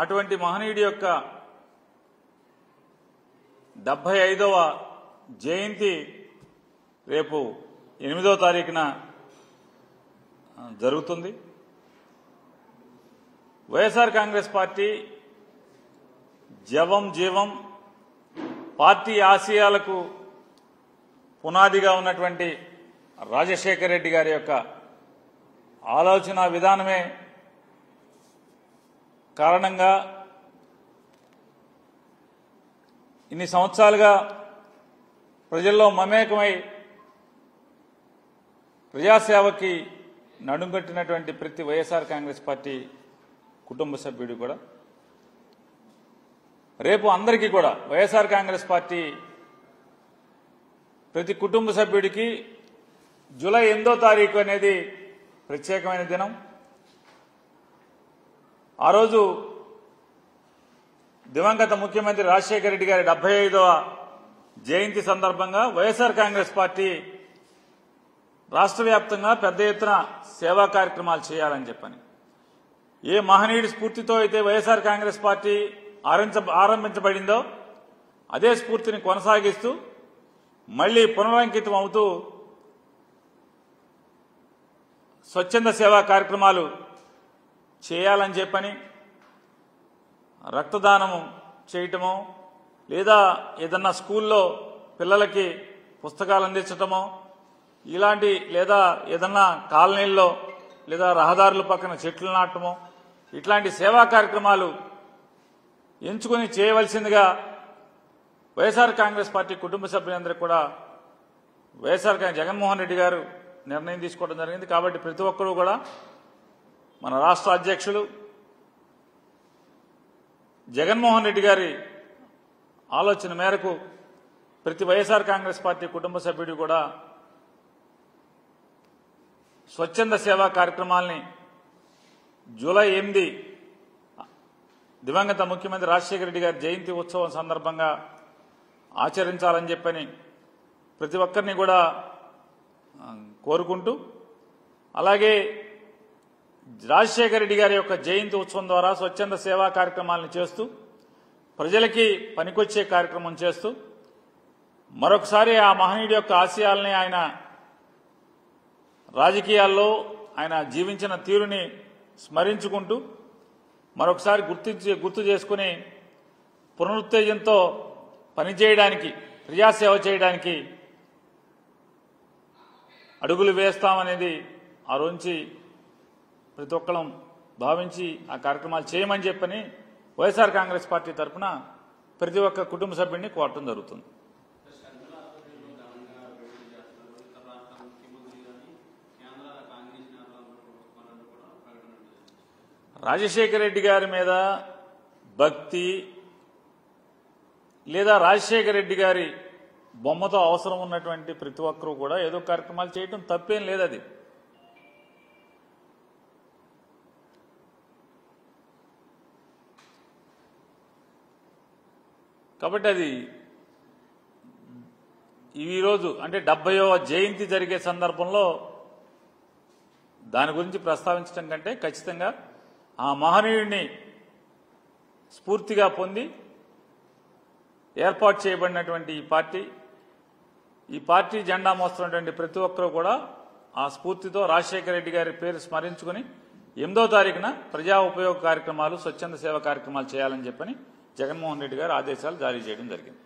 అటువంటి మహనీయుడి యొక్క 75వ జయంతి రేపు 8వ తారీఖున జరుగుతుంది. వైఎస్ఆర్ కాంగ్రెస్ పార్టీ జవం జీవం పార్టీ ఆశయాలకు పునాదిగా ఉన్నటువంటి రాజశేఖర రెడ్డి గారి యొక్క ఆలోచన విధానమే కారణంగా ఇన్ని సంవత్సరాలుగా ప్రజల్లో మమేకమై ప్రజాసేవకి నడుంకట్టినటువంటి ప్రతి వైఎస్ఆర్ కాంగ్రెస్ పార్టీ కుటుంబ సభ్యుడు కూడా రేపు అందరికీ కూడా వైఎస్ఆర్ కాంగ్రెస్ పార్టీ ప్రతి కుటుంబ సభ్యుడికి జూలై 8వ తారీఖు అనేది ప్రత్యేకమైన దినం. ఆ రోజు దివంగత ముఖ్యమంత్రి రాజశేఖర రెడ్డి గారి 75వ జయంతి సందర్భంగా వైఎస్ఆర్ కాంగ్రెస్ పార్టీ రాష్ట్ర వ్యాప్తంగా పెద్ద ఎత్తున సేవా కార్యక్రమాలు చేయాలని చెప్పని ఏ మహనీయుడి స్ఫూర్తితో అయితే వైఎస్ఆర్ కాంగ్రెస్ పార్టీ ఆరంభించబడిందో అదే స్ఫూర్తిని కొనసాగిస్తూ మళ్లీ పునరంకితం అవుతూ స్వచ్ఛంద సేవా కార్యక్రమాలు చేయాలని చెప్పని రక్తదానం చేయటమో లేదా ఏదన్నా స్కూల్లో పిల్లలకి పుస్తకాలు అందించటమో ఇలాంటి లేదా ఏదన్నా కాలనీల్లో లేదా రహదారుల పక్కన చెట్లు నాటమో ఇట్లాంటి సేవా కార్యక్రమాలు ఎంచుకుని చేయవలసిందిగా వైఎస్ఆర్ కాంగ్రెస్ పార్టీ కుటుంబ సభ్యులందరికీ కూడా వైఎస్ఆర్ జగన్మోహన్ రెడ్డి గారు నిర్ణయం తీసుకోవడం జరిగింది. కాబట్టి ప్రతి ఒక్కరూ కూడా మన రాష్ట్ర అధ్యక్షులు జగన్మోహన్ రెడ్డి గారి ఆలోచన మేరకు ప్రతి వైఎస్ఆర్ కాంగ్రెస్ పార్టీ కుటుంబ సభ్యుడు కూడా స్వచ్ఛంద సేవా కార్యక్రమాల్ని జూలై 8 దివంగత ముఖ్యమంత్రి రాజశేఖర రెడ్డి గారి జయంతి ఉత్సవం సందర్భంగా ఆచరించాలని చెప్పని ప్రతి ఒక్కరిని కూడా కోరుకుంటూ అలాగే రాజశేఖర రెడ్డి గారి యొక్క జయంతి ఉత్సవం ద్వారా స్వచ్ఛంద సేవా కార్యక్రమాలను చేస్తూ ప్రజలకి పనికొచ్చే కార్యక్రమం చేస్తూ మరొకసారి ఆ మహనీయుడి యొక్క ఆశయాల్ని ఆయన రాజకీయాల్లో ఆయన జీవించిన తీరుని స్మరించుకుంటూ మరొకసారి గుర్తు చేసుకుని పునరుత్తేజంతో పనిచేయడానికి ప్రజాసేవ చేయడానికి అడుగులు వేస్తామనేది ఆ రోజు ప్రతి ఒక్కరం భావించి ఆ కార్యక్రమాలు చేయమని చెప్పని వైఎస్ఆర్ కాంగ్రెస్ పార్టీ తరఫున ప్రతి ఒక్క కుటుంబ సభ్యుడిని కోరటం జరుగుతుంది. రాజశేఖర రెడ్డి గారి మీద భక్తి లేదా రాజశేఖర రెడ్డి గారి బొమ్మతో అవసరం ఉన్నటువంటి ప్రతి ఒక్కరూ కూడా ఏదో కార్యక్రమాలు చేయటం తప్పేం లేదు. అది కాబట్టి అది ఈరోజు అంటే 70వ జయంతి జరిగే సందర్భంలో దాని గురించి ప్రస్తావించడం కంటే ఖచ్చితంగా ఆ మహనీయుడిని స్ఫూర్తిగా పొంది ఏర్పాటు చేయబడినటువంటి ఈ పార్టీ జెండా మోస్తున్నటువంటి ప్రతి ఒక్కరూ కూడా ఆ స్ఫూర్తితో రాజశేఖర రెడ్డి గారి పేరు స్మరించుకుని 8వ తారీఖున ప్రజా ఉపయోగ కార్యక్రమాలు స్వచ్ఛంద సేవ కార్యక్రమాలు చేయాలని చెప్పని జగన్మోహన్ రెడ్డి గారు ఆదేశాలు జారీ చేయడం జరిగింది.